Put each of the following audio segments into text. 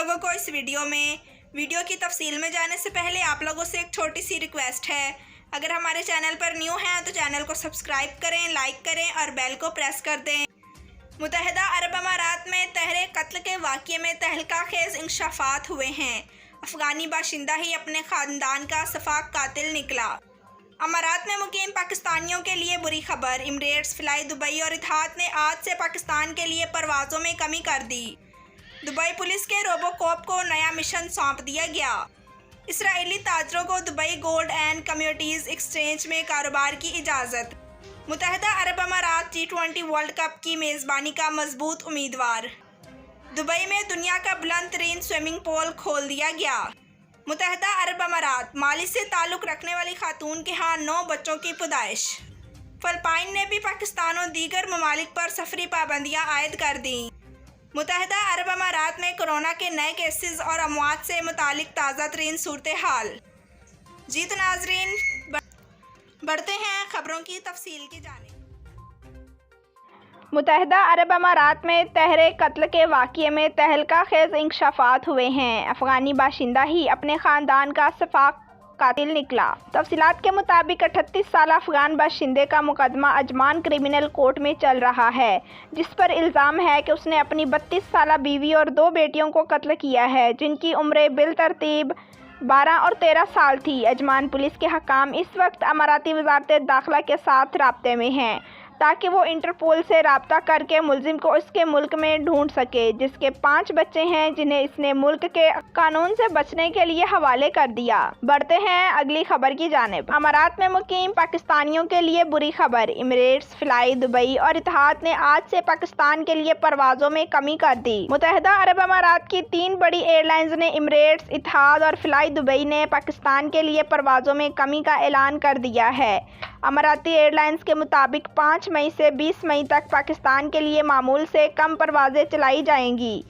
لوگوں کو اس ویڈیو کی تفصیل میں جانے سے پہلے آپ لوگوں سے ایک چھوٹی سی ریکویسٹ ہے۔ اگر ہمارے چینل پر نیو ہیں تو چینل کو سبسکرائب کریں، لائک کریں اور بیل کو پریس کر دیں۔ متحدہ عرب امارات میں تحرے قتل کے واقعے میں تہلکہ خیز انکشافات ہوئے ہیں۔ افغانی باشندہ ہی اپنے خاندان کا سفاک قاتل نکلا۔ امارات میں مقیم پاکستانیوں کے لیے بری خبر۔ ایمریٹس، فلائی دبئی اور اتحاد نے آج سے پاکستان کے لیے پروازوں میں کمی کر دی۔ دبئی پولیس کے روبو کوپ کو نیا مشن سونپ دیا گیا۔ اسرائیلی تاجروں کو دبئی گولڈ اینڈ کمیوڈیز ایکسچینج میں کاروبار کی اجازت۔ متحدہ عرب امارات T20 ورلڈ کپ کی میزبانی کا مضبوط امیدوار۔ دبئی میں دنیا کا بلند ترین سوئمنگ پول کھول دیا گیا۔ متحدہ عرب امارات، مالی سے تعلق رکھنے والی خاتون کے ہاں 9 بچوں کی پیدائش۔ فلپائن نے بھی پاکستان اور دیگر ممالک پر سفری پابندیاں عائد کر دیں۔ متحدہ عرب امارات میں کورونا کے نئے کیسز اور اموات سے متعلق تازہ ترین صورتحال۔ جی تو ناظرین، بڑھتے ہیں خبروں کی تفصیل کی جانب۔ متحدہ عرب امارات میں تحرے قتل کے واقعے میں تہلکہ خیز انکشافات ہوئے ہیں۔ افغانی باشندہ ہی اپنے خاندان کا سفاک قاتل نکلا۔ تفصیلات کے مطابق 38 سالہ افغان باشندے کا مقدمہ عجمان کرمنل کورٹ میں چل رہا ہے، جس پر الزام ہے کہ اس نے اپنی 32 سالہ بیوی اور 2 بیٹیوں کو قتل کیا ہے، جن کی عمریں بالترتیب 12 اور 13 سال تھی۔ عجمان پولیس کے حکام اس وقت اماراتی وزارت داخلہ کے ساتھ رابطے میں ہیں تاکہ وہ انٹرپول سے رابطہ کر کے ملزم کو اس کے ملک میں ڈھونڈ سکے، جس کے 5 بچے ہیں جنہیں اس نے ملک کے قانون سے بچنے کے لیے حوالے کر دیا۔ بڑھتے ہیں اگلی خبر کی جانب۔ امارات میں مقیم پاکستانیوں کے لیے بری خبر۔ ایمریٹس، فلائی دبئی اور اتحاد نے آج سے پاکستان کے لیے پروازوں میں کمی کر دی۔ متحدہ عرب امارات کی 3 بڑی ایئر لائنز نے ایمریٹس، اتحاد اور فلائی دبئی نے پاکستان کے لیے پروازوں میں کمی کا اعلان کر دیا ہے۔ اماراتی ایئر لائنز کے مطابق 5 مئی سے 20 مئی تک پاکستان کے لیے معمول سے کم پروازیں چلائی جائیں گی۔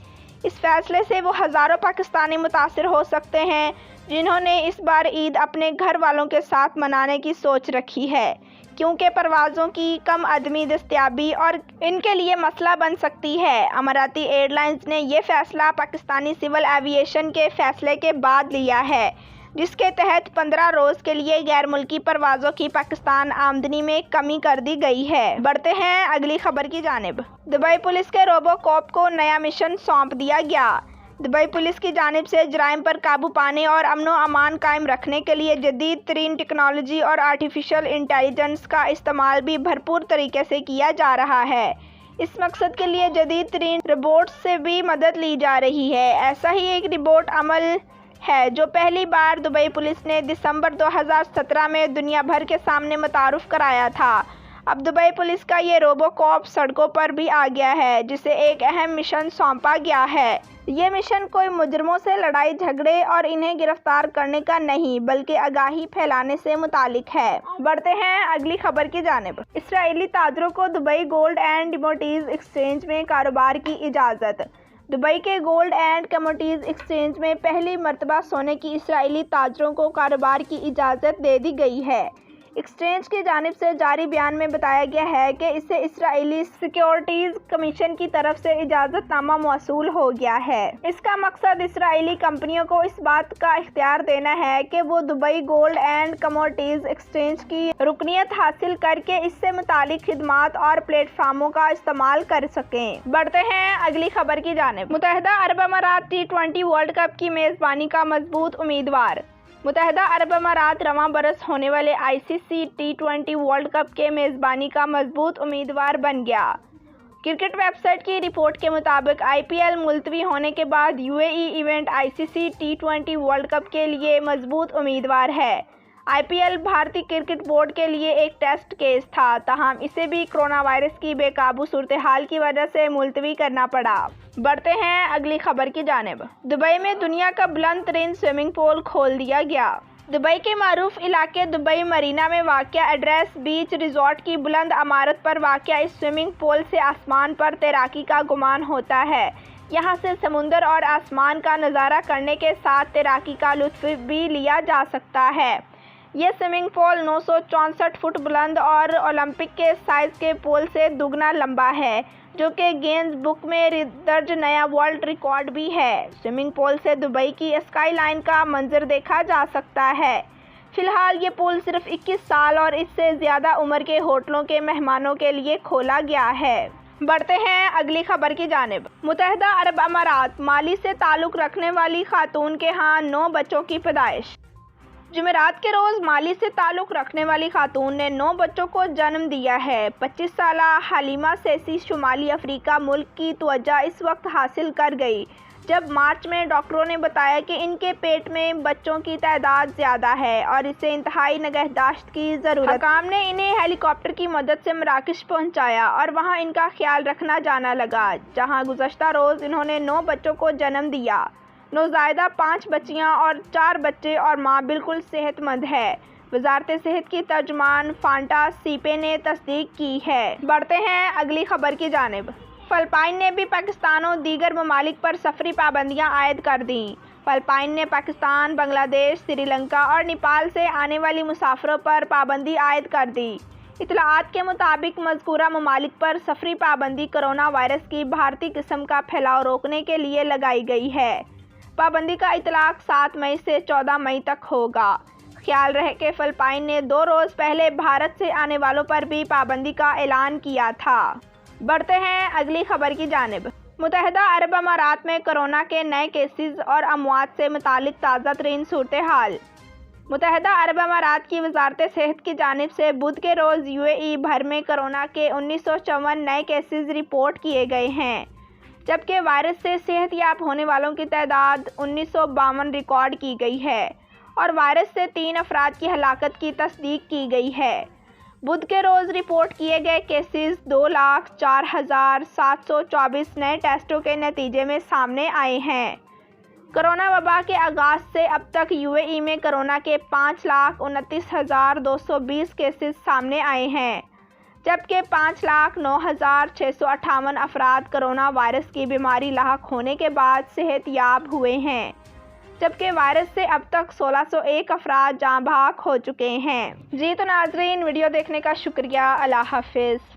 اس فیصلے سے وہ ہزاروں پاکستانی متاثر ہو سکتے ہیں جنہوں نے اس بار عید اپنے گھر والوں کے ساتھ منانے کی سوچ رکھی ہے، کیونکہ پروازوں کی کم عدمی دستیابی اور ان کے لیے مسئلہ بن سکتی ہے۔ اماراتی ایئر لائنز نے یہ فیصلہ پاکستانی سول ایوی ایشن کے فیصلے کے بعد لیا ہے، جس کے تحت 15 روز کے لیے غیر ملکی پروازوں کی پاکستان آمدنی میں کمی کر دی گئی ہے۔ بڑھتے ہیں اگلی خبر کی جانب۔ دبئی پولیس کے روبو کوپ کو نیا مشن سونپ دیا گیا۔ دبئی پولیس کی جانب سے جرائم پر قابو پانے اور امن و امان قائم رکھنے کے لیے جدید ترین ٹیکنالوجی اور آرٹیفیشل انٹیلیجنس کا استعمال بھی بھرپور طریقے سے کیا جا رہا ہے۔ اس مقصد کے لیے جدید ترین روبوٹس سے بھی مدد لی جا رہی ہے۔ ایسا ہی ایک روبوٹ عمل ہے جو پہلی بار دبئی پولیس نے دسمبر 2017 میں دنیا بھر کے سامنے متعارف کرایا تھا۔ اب دبئی پولیس کا یہ روبو کوپ سڑکوں پر بھی آ گیا ہے، جسے ایک اہم مشن سونپا گیا ہے۔ یہ مشن کوئی مجرموں سے لڑائی جھگڑے اور انہیں گرفتار کرنے کا نہیں، بلکہ آگاہی پھیلانے سے متعلق ہے۔ بڑھتے ہیں اگلی خبر کی جانب۔ اسرائیلی تاجروں کو دبئی گولڈ اینڈ کمیوڈیز ایکسچینج میں کاروبار کی اجازت۔ دبئی کے گولڈ اینڈ کمیوڈیز ایکسچینج میں پہلی مرتبہ سونے کی اسرائیلی تاجروں کو کاروبار کی اجازت دے دی گئی ہے۔ ایکسچینج کی جانب سے جاری بیان میں بتایا گیا ہے کہ اسے اسرائیلی سیکیورٹیز کمیشن کی طرف سے اجازت نامہ موصول ہو گیا ہے۔ اس کا مقصد اسرائیلی کمپنیوں کو اس بات کا اختیار دینا ہے کہ وہ دبئی گولڈ اینڈ کمیوڈیز ایکسچینج کی رکنیت حاصل کر کے اس سے متعلق خدمات اور پلیٹ فارموں کا استعمال کر سکیں۔ بڑھتے ہیں اگلی خبر کی جانب۔ متحدہ عرب امارات T20 ورلڈ کپ کی میزبانی کا مضبوط امیدوار۔ متحدہ عرب امارات رواں برس ہونے والے ICC T20 ورلڈ کپ کے میزبانی کا مضبوط امیدوار بن گیا۔ کرکٹ ویب سائٹ کی رپورٹ کے مطابق IPL ملتوی ہونے کے بعد UAE event ICC T20 world cup کے لیے مضبوط امیدوار ہے۔ IPL بھارتی کرکٹ بورڈ کے لیے ایک ٹیسٹ کیس تھا، تاہم اسے بھی کورونا وائرس کی بے قابو صورتحال کی وجہ سے ملتوی کرنا پڑا۔ بڑھتے ہیں اگلی خبر کی جانب۔ دبئی میں دنیا کا بلند ترین سوئمنگ پول کھول دیا گیا۔ دبئی کے معروف علاقے دبئی مرینا میں واقع ایڈریس بیچ ریزورٹ کی بلند عمارت پر واقع اس سوئمنگ پول سے آسمان پر تیراکی کا گمان ہوتا ہے۔ یہاں سے سمندر اور آسمان کا نظارہ کرنے کے ساتھ تیراکی کا لطف بھی لیا جا سکتا ہے۔ یہ سوئمنگ پول 964 فٹ بلند اور اولمپک کے سائز کے پول سے دگنا لمبا ہے، جو کہ گینز بک میں درج نیا ورلڈ ریکارڈ بھی ہے۔ سوئمنگ پول سے دبئی کی اسکائی لائن کا منظر دیکھا جا سکتا ہے۔ فی الحال یہ پول صرف 21 سال اور اس سے زیادہ عمر کے ہوٹلوں کے مہمانوں کے لیے کھولا گیا ہے۔ بڑھتے ہیں اگلی خبر کی جانب۔ متحدہ عرب امارات، مالی سے تعلق رکھنے والی خاتون کے ہاں 9 بچوں کی پیدائش۔ جمعرات کے روز مالی سے تعلق رکھنے والی خاتون نے 9 بچوں کو جنم دیا ہے۔ 25 سالہ حلیمہ سیسی شمالی افریقہ ملک کی توجہ اس وقت حاصل کر گئی جب مارچ میں ڈاکٹروں نے بتایا کہ ان کے پیٹ میں بچوں کی تعداد زیادہ ہے اور اسے انتہائی نگہداشت کی ضرورت ہے۔ حکام نے انہیں ہیلی کاپٹر کی مدد سے مراکش پہنچایا اور وہاں ان کا خیال رکھنا جانا لگا، جہاں گزشتہ روز انہوں نے 9 بچوں کو جنم دیا۔ نوزائیدہ 5 بچیاں اور 4 بچے اور ماں بالکل صحت مند ہے، وزارت صحت کی ترجمان فانٹا سیپے نے تصدیق کی ہے۔ بڑھتے ہیں اگلی خبر کی جانب۔ فلپائن نے بھی پاکستان و دیگر ممالک پر سفری پابندیاں عائد کر دیں۔ فلپائن نے پاکستان، بنگلہ دیش، سری لنکا اور نیپال سے آنے والی مسافروں پر پابندی عائد کر دی۔ اطلاعات کے مطابق مذکورہ ممالک پر سفری پابندی کرونا وائرس کی بھارتی قسم کا پھیلاؤ روکنے کے لیے لگائی گئی ہے۔ پابندی کا اطلاق 7 مئی سے 14 مئی تک ہوگا۔ خیال رہے کہ فلپائن نے 2 روز پہلے بھارت سے آنے والوں پر بھی پابندی کا اعلان کیا تھا۔ بڑھتے ہیں اگلی خبر کی جانب۔ متحدہ عرب امارات میں کرونا کے نئے کیسز اور اموات سے متعلق تازہ ترین صورتحال۔ متحدہ عرب امارات کی وزارت صحت کی جانب سے بدھ کے روز UAE بھر میں کرونا کے 1954 نئے کیسز رپورٹ کیے گئے ہیں، جبکہ وائرس سے صحت یاب ہونے والوں کی تعداد 1952 ریکارڈ کی گئی ہے اور وائرس سے 3 افراد کی ہلاکت کی تصدیق کی گئی ہے۔ بدھ کے روز رپورٹ کیے گئے کیسز 2,04,724 نئے ٹیسٹوں کے نتیجے میں سامنے آئے ہیں۔ کرونا وبا کے آغاز سے اب تک UAE میں کرونا کے 5,29,220 کیسز سامنے آئے ہیں، جبکہ 5,09,658 افراد کرونا وائرس کی بیماری لاحق ہونے کے بعد صحت یاب ہوئے ہیں، جبکہ وائرس سے اب تک 1,601 افراد جاں بحق ہو چکے ہیں۔ جی تو ناظرین، ویڈیو دیکھنے کا شکریہ۔ اللہ حافظ۔